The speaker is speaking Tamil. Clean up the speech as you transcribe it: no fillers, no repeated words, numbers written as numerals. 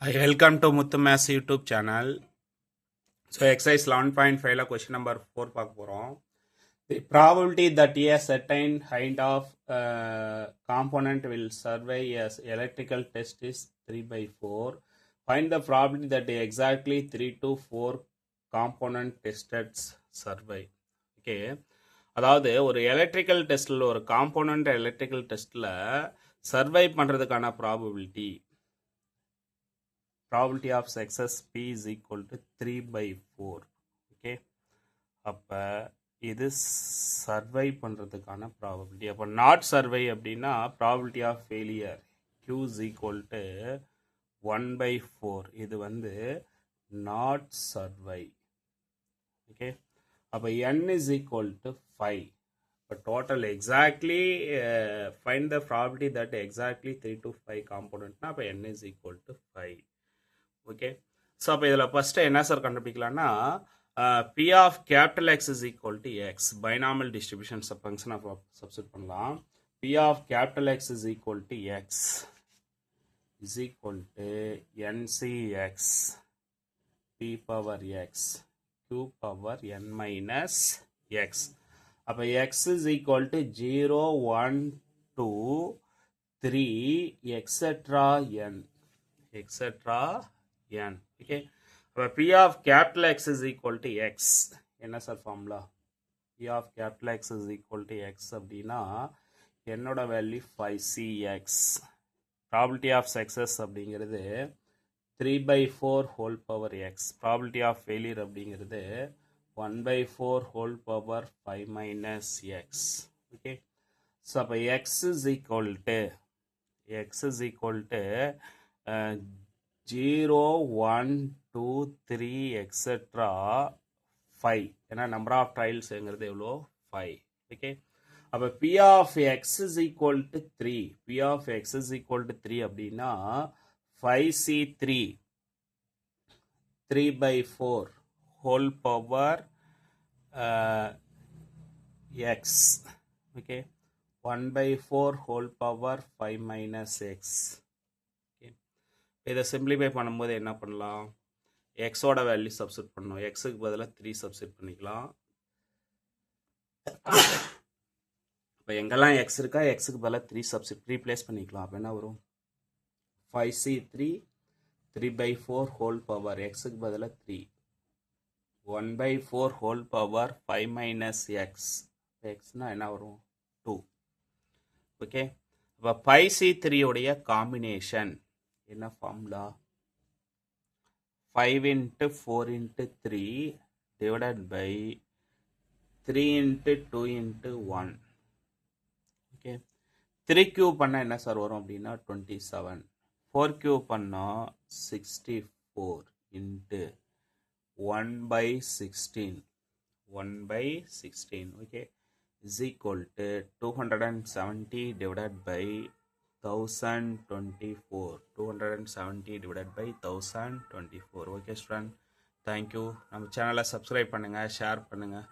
Hi, welcome to Muthumas YouTube channel. So exercise 11.5 question number 4 பார்க்க போறோம். The probability that a certain kind of component will survive as electrical test is 3 by 4. Find the probability that exactly 3 to 4 component tested survive. Okay. அதாவது ஒரு எலக்ட்ரிக்கல் டெஸ்ட்டில் ஒரு காம்போனண்ட் எலக்ட்ரிக்கல் டெஸ்ட்டில் சர்வை பண்ணுறதுக்கான probability of success P is equal to 3 by 4. Okay. அப்போ இது சர்வை பண்ணுறதுக்கான ப்ராபபிலிட்டி. அப்போ நாட் சர்வை அப்படின்னா probability of failure Q is equal to 1 by 4. இது வந்து நாட் சர்வை. ஓகே. அப்போ N is equal to 5. இப்போ total exactly find the probability that exactly 3 to 5 காம்போனன்ட்னா அப்போ N is equal to 5. Okay. So அப்போ இதில் ஃபஸ்ட்டு என்ன சார் கண்டுபிடிக்கலாம்னா P of capital X is equal to X. Binomial distribution function of substitute பண்ணலாம். P of capital X is equal to X is equal to NCX P power X Q power N minus X. அப்போ X is equal to 0, 1, 2, 3, etc. N. etc. N. Okay. இப்போ P of capital X is equal to X. என்ன sir formula? P of capital X is equal to X அப்படின்னா என்னோட value 5CX. Probability of success அப்படிங்கிறது 3 by 4 whole power X. Probability of failure அப்படிங்கிறது 1 by 4 whole power 5 minus X. Okay. So அப்போ X is equal to 0, 1, 2, 3, etc. 5. ஏன்னா நம்பர் ஆஃப் ட்ரையல்ஸுங்கிறது எவ்வளோ 5. ஓகே. அப்போ P of X is equal to 3. P of X is equal to 3 அப்படின்னா 5C3 3 by 4 whole power X. Okay. 1 by 4 whole power 5 minus X. இதை சிம்பிளிஃபை பண்ணும்போது என்ன பண்ணலாம்? எக்ஸோட வேல்யூ சப்ஸ்டிட் பண்ணணும். எக்ஸுக்கு பதிலாக 3 சப்ஸ்டிட் பண்ணிக்கலாம். இப்போ எங்கெல்லாம் எக்ஸ் இருக்கா எக்ஸுக்கு பதிலாக 3 சப்ஸ்டிட் ரீப்ளேஸ் பண்ணிக்கலாம். அப்போ என்ன வரும்? 5C3 3 by 4 whole power எக்ஸுக்கு பதிலாக 3 1 by 4 whole power 5 minus X. எக்ஸ்னா என்ன வரும்? 2. ஓகே. இப்போ 5C3 உடைய காம்பினேஷன் என்ன formula? 5 into 4 into 3 divided by 3 into 2 into 1. Okay. 3 cube பண்ணால் என்ன சார் வரும் அப்படின்னா 27. 4 cube பண்ணால் 64 into 1 by 16. 1 by 16. Okay. is equal to 270 divided by 1024. 270 divided by 1024. Okay student, thank you. நம்ம சேனலை சப்ஸ்கிரைப் பண்ணுங்கள், ஷேர் பண்ணுங்கள்.